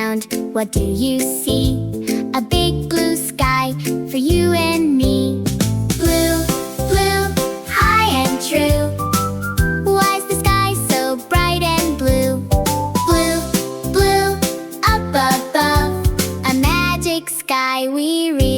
around, what do you see? A big blue sky for you and me. Blue, blue, high and true. Why's the sky so bright and blue? Blue, blue, up above, a magic sky we read.